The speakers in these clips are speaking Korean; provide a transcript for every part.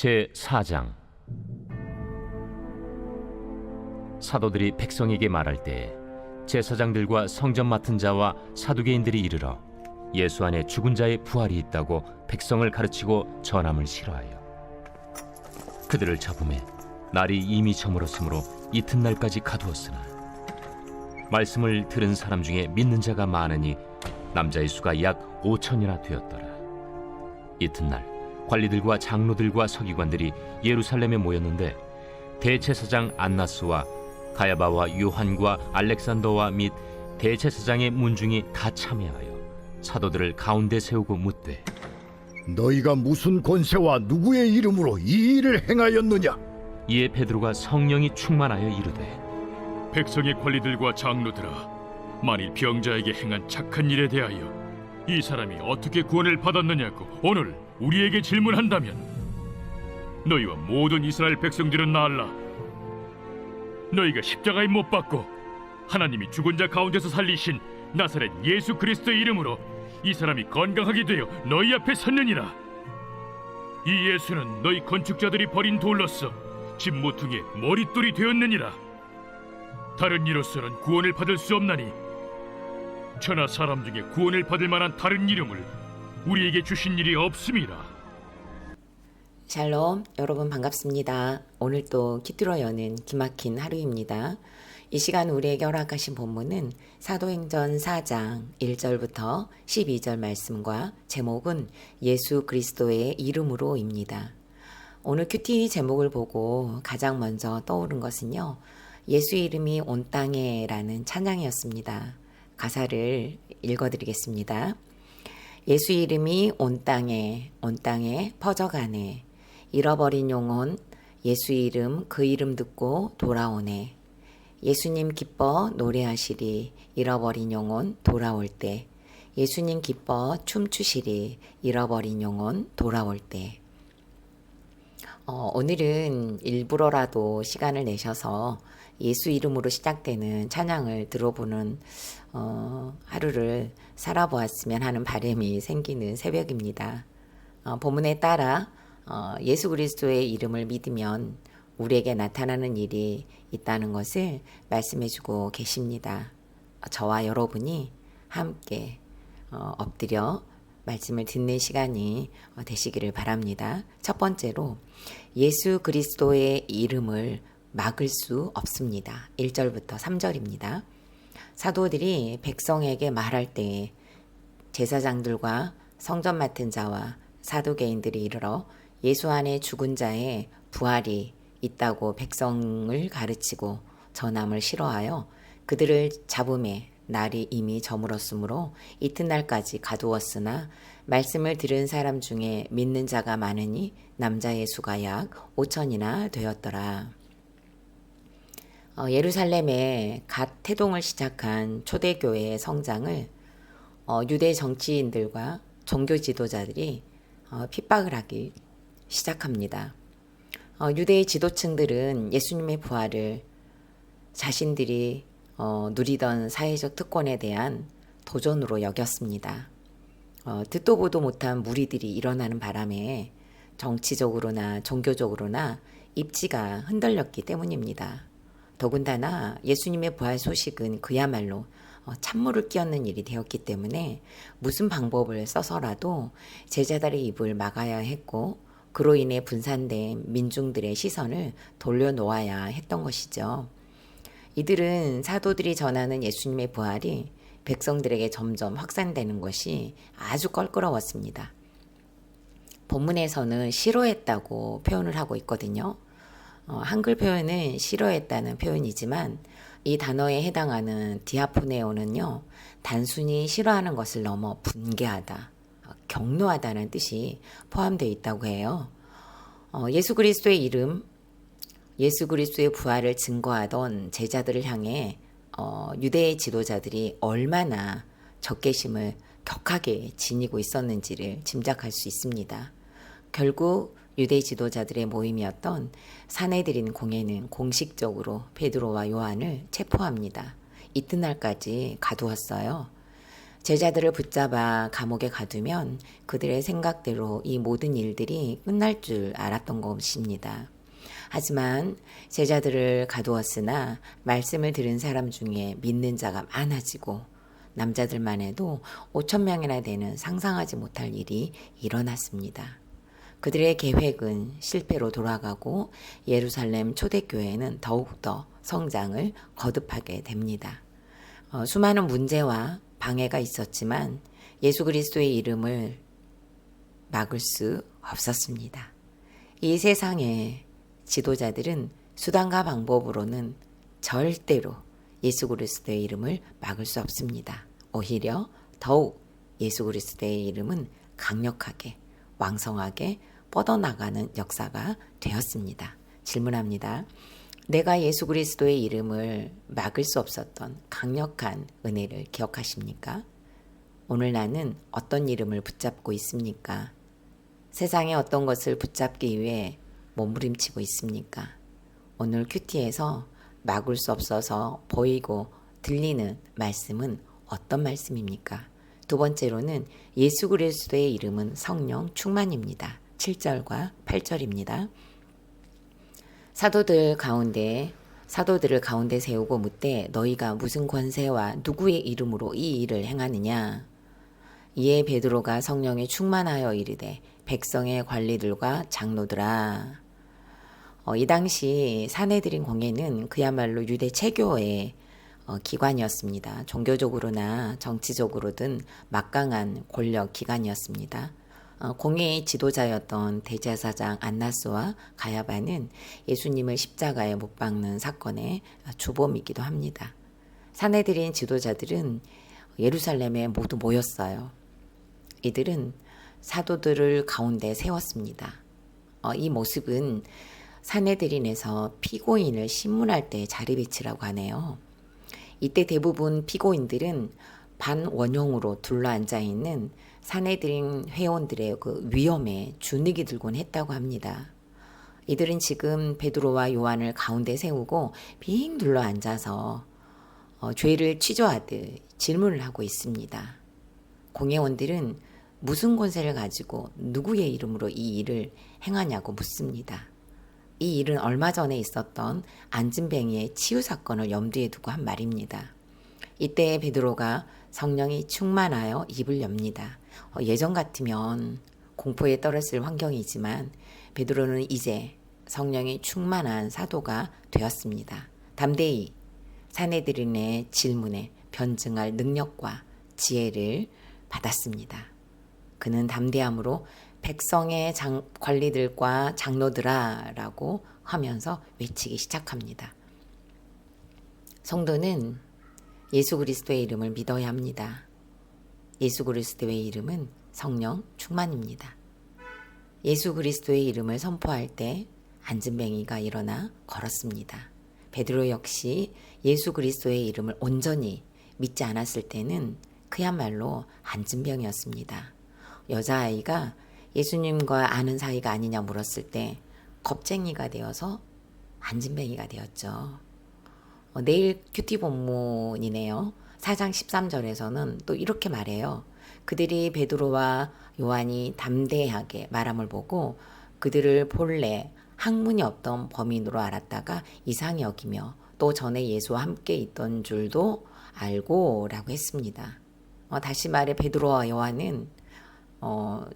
제4장. 사도들이 백성에게 말할 때 제사장들과 성전 맡은 자와 사두개인들이 이르러 예수 안에 죽은 자의 부활이 있다고 백성을 가르치고 전함을 싫어하여 그들을 잡음에 날이 이미 저물었으므로 이튿날까지 가두었으나 말씀을 들은 사람 중에 믿는 자가 많으니 남자의 수가 약 5천이나 되었더라. 이튿날 관리들과 장로들과 서기관들이 예루살렘에 모였는데 대제사장 안나스와 가야바와 요한과 알렉산더와 및 대제사장의 문중이 다 참여하여 사도들을 가운데 세우고 묻되, 너희가 무슨 권세와 누구의 이름으로 이 일을 행하였느냐? 이에 베드로가 성령이 충만하여 이르되, 백성의 관리들과 장로들아, 만일 병자에게 행한 착한 일에 대하여 이 사람이 어떻게 구원을 받았느냐고 오늘 우리에게 질문한다면 너희와 모든 이스라엘 백성들은 나알라. 너희가 십자가에 못 박고 하나님이 죽은 자 가운데서 살리신 나사렛 예수 그리스도의 이름으로 이 사람이 건강하게 되어 너희 앞에 섰느니라. 이 예수는 너희 건축자들이 버린 돌로서 집 모퉁이의 머릿돌이 되었느니라. 다른 이로서는 구원을 받을 수 없나니 천하 사람 중에 구원을 받을 만한 다른 이름을 우리에게 주신 일이 없음이라. 샬롬, 여러분 반갑습니다. 오늘 또 기트로 여는 기막힌 하루입니다. 이 시간 우리에게 허락하신 본문은 사도행전 4장 1절부터 12절 말씀과 제목은 예수 그리스도의 이름으로입니다. 오늘 큐티 제목을 보고 가장 먼저 떠오른 것은요, 예수 이름이 온 땅에 라는 찬양이었습니다. 가사를 읽어드리겠습니다. 예수 이름이 온 땅에 퍼져가네. 잃어버린 영혼 예수 이름 그 이름 듣고 돌아오네. 예수님 기뻐 노래하시리. 잃어버린 영혼 돌아올 때. 예수님 기뻐 춤추시리. 잃어버린 영혼 돌아올 때. 오늘은 일부러라도 시간을 내셔서 예수 이름으로 시작되는 찬양을 들어보는 하루를 살아보았으면 하는 바람이 생기는 새벽입니다. 본문에 따라 예수 그리스도의 이름을 믿으면 우리에게 나타나는 일이 있다는 것을 말씀해주고 계십니다. 저와 여러분이 함께 엎드려 말씀을 듣는 시간이 되시기를 바랍니다. 첫 번째로 예수 그리스도의 이름을 막을 수 없습니다. 1절부터 3절입니다. 사도들이 백성에게 말할 때 제사장들과 성전 맡은 자와 사두개인들이 이르러 예수 안에 죽은 자의 부활이 있다고 백성을 가르치고 전함을 싫어하여 그들을 잡음에 날이 이미 저물었으므로 이튿날까지 가두었으나 말씀을 들은 사람 중에 믿는 자가 많으니 남자의 수가 약 5천이나 되었더라. 예루살렘에 갓 태동을 시작한 초대교회의 성장을 유대 정치인들과 종교 지도자들이 핍박을 하기 시작합니다. 유대의 지도층들은 예수님의 부활을 자신들이 누리던 사회적 특권에 대한 도전으로 여겼습니다. 듣도 보도 못한 무리들이 일어나는 바람에 정치적으로나 종교적으로나 입지가 흔들렸기 때문입니다. 더군다나 예수님의 부활 소식은 그야말로 찬물을 끼얹는 일이 되었기 때문에 무슨 방법을 써서라도 제자들의 입을 막아야 했고 그로 인해 분산된 민중들의 시선을 돌려놓아야 했던 것이죠. 이들은 사도들이 전하는 예수님의 부활이 백성들에게 점점 확산되는 것이 아주 껄끄러웠습니다. 본문에서는 싫어했다고 표현을 하고 있거든요. 한글 표현은 싫어했다는 표현이지만 이 단어에 해당하는 디아포네오는요, 단순히 싫어하는 것을 넘어 분개하다, 격노하다는 뜻이 포함되어 있다고 해요. 예수 그리스도의 이름, 예수 그리스도의 부활을 증거하던 제자들을 향해 유대의 지도자들이 얼마나 적개심을 격하게 지니고 있었는지를 짐작할 수 있습니다. 결국 유대 지도자들의 모임이었던 사내들인 공회는 공식적으로 베드로와 요한을 체포합니다. 이튿날까지 가두었어요. 제자들을 붙잡아 감옥에 가두면 그들의 생각대로 이 모든 일들이 끝날 줄 알았던 것입니다. 하지만 제자들을 가두었으나 말씀을 들은 사람 중에 믿는 자가 많아지고 남자들만 해도 5천 명이나 되는 상상하지 못할 일이 일어났습니다. 그들의 계획은 실패로 돌아가고 예루살렘 초대교회는 더욱더 성장을 거듭하게 됩니다. 수많은 문제와 방해가 있었지만 예수 그리스도의 이름을 막을 수 없었습니다. 이 세상의 지도자들은 수단과 방법으로는 절대로 예수 그리스도의 이름을 막을 수 없습니다. 오히려 더욱 예수 그리스도의 이름은 강력하게 왕성하게 뻗어나가는 역사가 되었습니다. 질문합니다. 내가 예수 그리스도의 이름을 막을 수 없었던 강력한 은혜를 기억하십니까? 오늘 나는 어떤 이름을 붙잡고 있습니까? 세상에 어떤 것을 붙잡기 위해 몸부림치고 있습니까? 오늘 큐티에서 막을 수 없어서 보이고 들리는 말씀은 어떤 말씀입니까? 두 번째로는 예수 그리스도의 이름은 성령 충만입니다. 7절과 8절입니다. 사도들을 가운데 세우고 묻되 너희가 무슨 권세와 누구의 이름으로 이 일을 행하느냐? 이에 베드로가 성령에 충만하여 이르되 백성의 관리들과 장로들아. 이 당시 사내들인 공회는 그야말로 유대 체교의 기관이었습니다. 종교적으로나 정치적으로든 막강한 권력 기관이었습니다. 공회의 지도자였던 대제사장 안나스와 가야바는 예수님을 십자가에 못 박는 사건의 주범이기도 합니다. 사내들인 지도자들은 예루살렘에 모두 모였어요. 이들은 사도들을 가운데 세웠습니다. 이 모습은 사내들인에서 피고인을 신문할 때 자리배치라고 하네요. 이때 대부분 피고인들은 반원형으로 둘러앉아 있는 사내들인 회원들의 그 위험에 주눅이 들곤 했다고 합니다. 이들은 지금 베드로와 요한을 가운데 세우고 빙 둘러 앉아서 죄를 취조하듯 질문을 하고 있습니다. 공회원들은 무슨 권세를 가지고 누구의 이름으로 이 일을 행하냐고 묻습니다. 이 일은 얼마 전에 있었던 안진뱅이의 치유 사건을 염두에 두고 한 말입니다. 이때 베드로가 성령이 충만하여 입을 엽니다. 예전 같으면 공포에 떨었을 환경이지만 베드로는 이제 성령이 충만한 사도가 되었습니다. 담대히 사내들인의 질문에 변증할 능력과 지혜를 받았습니다. 그는 담대함으로 백성의 관리들과 장로들아 라고 하면서 외치기 시작합니다. 성도는 예수 그리스도의 이름을 믿어야 합니다. 예수 그리스도의 이름은 성령 충만입니다. 예수 그리스도의 이름을 선포할 때 안진뱅이가 일어나 걸었습니다. 베드로 역시 예수 그리스도의 이름을 온전히 믿지 않았을 때는 그야말로 안진병이었습니다. 여자아이가 예수님과 아는 사이가 아니냐 물었을 때 겁쟁이가 되어서 안진뱅이가 되었죠. 내일 큐티 본문이네요. 4장 13절에서는 또 이렇게 말해요. 그들이 베드로와 요한이 담대하게 말함을 보고 그들을 본래 학문이 없던 범인으로 알았다가 이상히 여기며 또 전에 예수와 함께 있던 줄도 알고 라고 했습니다. 다시 말해 베드로와 요한은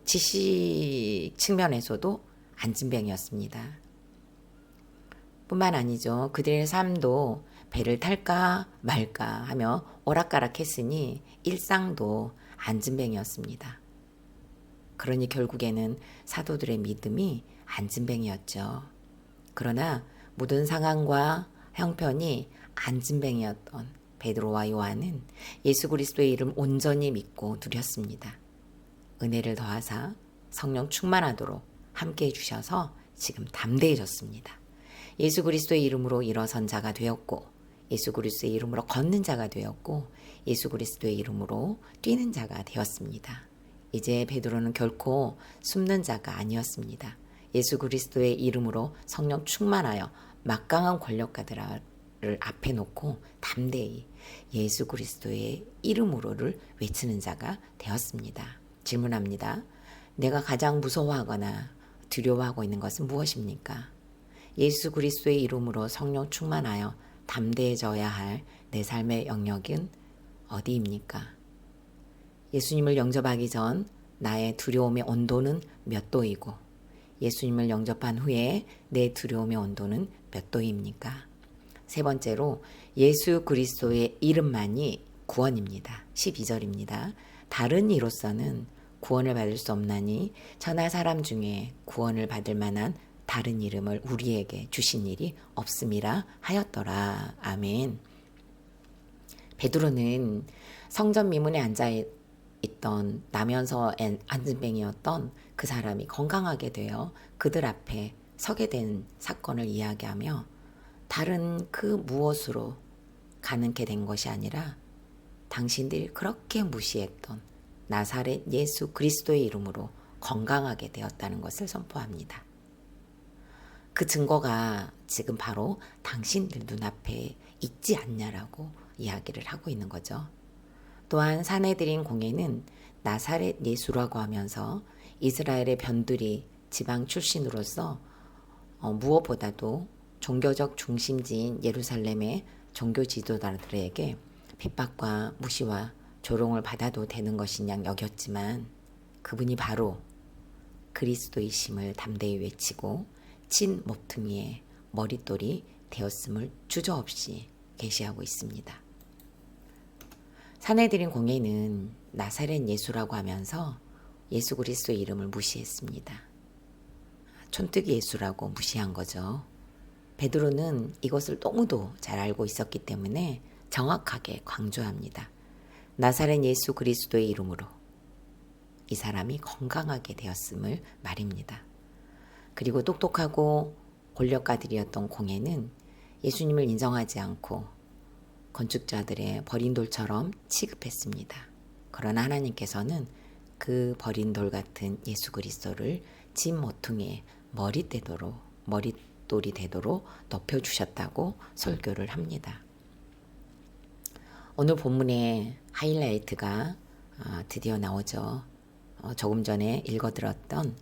지식 측면에서도 안진뱅이였습니다. 뿐만 아니죠. 그들의 삶도 배를 탈까 말까 하며 오락가락했으니 일상도 안진뱅이였습니다. 그러니 결국에는 사도들의 믿음이 안진뱅이였죠. 그러나 모든 상황과 형편이 안진뱅이였던 베드로와 요한은 예수 그리스도의 이름 온전히 믿고 누렸습니다. 은혜를 더하사 성령 충만하도록 함께해 주셔서 지금 담대해졌습니다. 예수 그리스도의 이름으로 일어선 자가 되었고 예수 그리스도의 이름으로 걷는 자가 되었고 예수 그리스도의 이름으로 뛰는 자가 되었습니다. 이제 베드로는 결코 숨는 자가 아니었습니다. 예수 그리스도의 이름으로 성령 충만하여 막강한 권력가들아 앞에 놓고 담대히 예수 그리스도의 이름으로를 외치는 자가 되었습니다. 질문합니다. 내가 가장 무서워하거나 두려워하고 있는 것은 무엇입니까? 예수 그리스도의 이름으로 성령 충만하여 담대해져야 할 내 삶의 영역은 어디입니까? 예수님을 영접하기 전 나의 두려움의 온도는 몇 도이고 예수님을 영접한 후에 내 두려움의 온도는 몇 도입니까? 세 번째로 예수 그리스도의 이름만이 구원입니다. 12절입니다. 다른 이로서는 구원을 받을 수 없나니 천하 사람 중에 구원을 받을 만한 다른 이름을 우리에게 주신 일이 없음이라 하였더라. 아멘. 베드로는 성전 미문에 앉아있던 나면서 안진뱅이였던 그 사람이 건강하게 되어 그들 앞에 서게 된 사건을 이야기하며 다른 그 무엇으로 가능케 된 것이 아니라 당신들이 그렇게 무시했던 나사렛 예수 그리스도의 이름으로 건강하게 되었다는 것을 선포합니다. 그 증거가 지금 바로 당신들 눈앞에 있지 않냐라고 이야기를 하고 있는 거죠. 또한 사내들인 공예는 나사렛 예수라고 하면서 이스라엘의 변두리 지방 출신으로서 무엇보다도 종교적 중심지인 예루살렘의 종교 지도자들에게 핍박과 무시와 조롱을 받아도 되는 것이냐 여겼지만 그분이 바로 그리스도이심을 담대히 외치고 친 모퉁이의 머릿돌이 되었음을 주저없이 계시하고 있습니다. 사내들인 공예는 나사렛 예수라고 하면서 예수 그리스도의 이름을 무시했습니다. 촌뜨기 예수라고 무시한 거죠. 베드로는 이것을 너무도 잘 알고 있었기 때문에 정확하게 강조합니다. 나사렛 예수 그리스도의 이름으로 이 사람이 건강하게 되었음을 말입니다. 그리고 똑똑하고 권력가들이었던 공예는 예수님을 인정하지 않고 건축자들의 버린 돌처럼 취급했습니다. 그러나 하나님께서는 그 버린 돌 같은 예수 그리스도를 진 모퉁이의 머릿돌이 되도록 높여주셨다고 설교를 합니다. 오늘 본문의 하이라이트가 드디어 나오죠. 조금 전에 읽어드렸던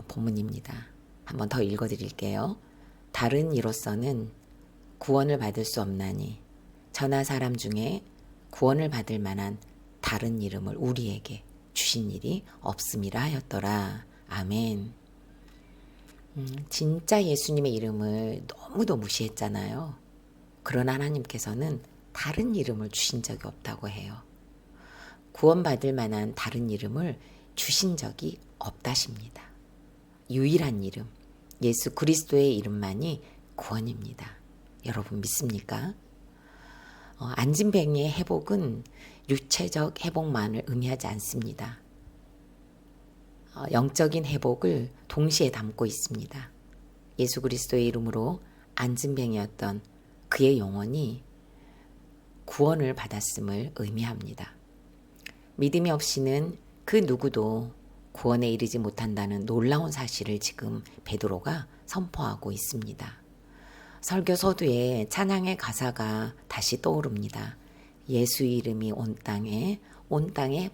본문입니다. 한번 더 읽어드릴게요. 다른 이로서는 구원을 받을 수 없나니 천하 사람 중에 구원을 받을 만한 다른 이름을 우리에게 주신 일이 없음이라 하였더라. 아멘. 진짜 예수님의 이름을 너무도 무시했잖아요. 그러나 하나님께서는 다른 이름을 주신 적이 없다고 해요. 구원받을 만한 다른 이름을 주신 적이 없다십니다. 유일한 이름, 예수 그리스도의 이름만이 구원입니다. 여러분 믿습니까? 안진뱅이의 회복은 육체적 회복만을 의미하지 않습니다. 영적인 회복을 동시에 담고 있습니다. 예수 그리스도의 이름으로 안진뱅이였던 그의 영혼이 구원을 받았음을 의미합니다. 믿음이 없이는 그 누구도 구원에 이르지 못한다는 놀라운 사실을 지금 베드로가 선포하고 있습니다. 설교 서두에 찬양의 가사가 다시 떠오릅니다. 예수 이름이 온 땅에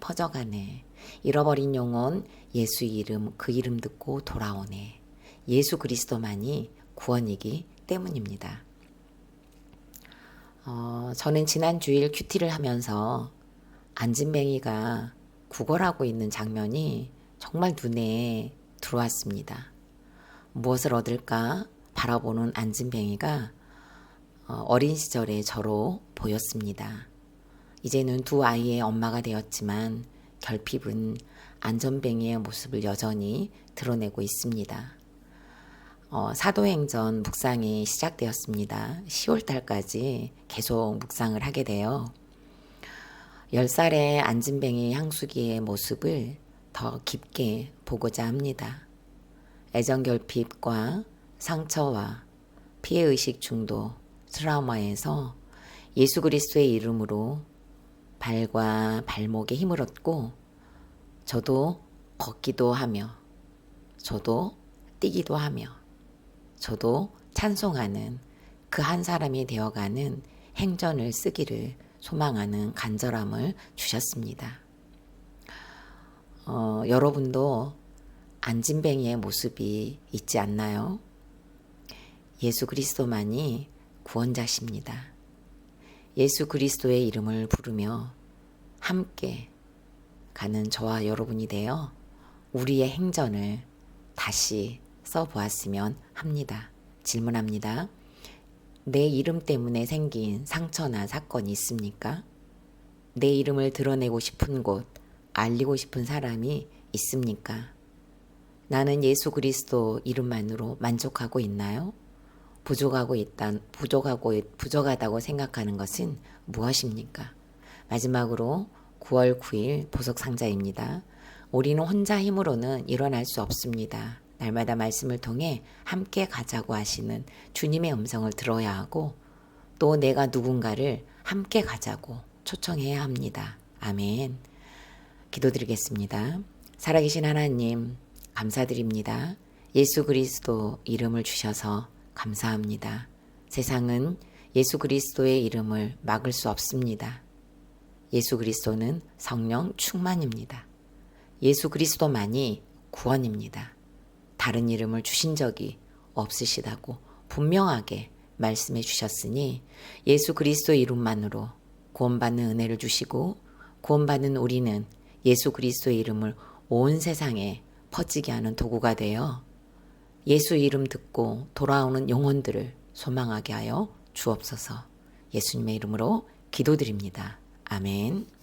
퍼져가네. 잃어버린 영혼 예수 이름 그 이름 듣고 돌아오네. 예수 그리스도만이 구원이기 때문입니다. 저는 지난 주일 큐티를 하면서 안진뱅이가 구걸하고 있는 장면이 정말 눈에 들어왔습니다. 무엇을 얻을까 바라보는 안진뱅이가 어린 시절의 저로 보였습니다. 이제는 두 아이의 엄마가 되었지만 결핍은 안전뱅이의 모습을 여전히 드러내고 있습니다. 사도행전 묵상이 시작되었습니다. 10월달까지 계속 묵상을 하게 돼요. 10살의 안진뱅이 향수기의 모습을 더 깊게 보고자 합니다. 애정결핍과 상처와 피해의식 중독, 트라우마에서 예수 그리스도의 이름으로 발과 발목에 힘을 얻고 저도 걷기도 하며 저도 뛰기도 하며 저도 찬송하는 그 한 사람이 되어가는 행전을 쓰기를 소망하는 간절함을 주셨습니다. 여러분도 안진뱅이의 모습이 있지 않나요? 예수 그리스도만이 구원자십니다. 예수 그리스도의 이름을 부르며 함께 가는 저와 여러분이 되어 우리의 행전을 다시 써보았으면 합니다. 질문합니다. 내 이름 때문에 생긴 상처나 사건이 있습니까? 내 이름을 드러내고 싶은 곳, 알리고 싶은 사람이 있습니까? 나는 예수 그리스도 이름만으로 만족하고 있나요? 부족하다고 생각하는 것은 무엇입니까? 마지막으로 9월 9일 보석상자입니다. 우리는 혼자 힘으로는 일어날 수 없습니다. 날마다 말씀을 통해 함께 가자고 하시는 주님의 음성을 들어야 하고 또 내가 누군가를 함께 가자고 초청해야 합니다. 아멘. 기도드리겠습니다. 살아계신 하나님 감사드립니다. 예수 그리스도 이름을 주셔서 감사합니다. 세상은 예수 그리스도의 이름을 막을 수 없습니다. 예수 그리스도는 성령 충만입니다. 예수 그리스도만이 구원입니다. 다른 이름을 주신 적이 없으시다고 분명하게 말씀해 주셨으니 예수 그리스도의 이름만으로 구원받는 은혜를 주시고 구원받는 우리는 예수 그리스도의 이름을 온 세상에 퍼지게 하는 도구가 되어 예수 이름 듣고 돌아오는 영혼들을 소망하게 하여 주옵소서. 예수님의 이름으로 기도드립니다. 아멘.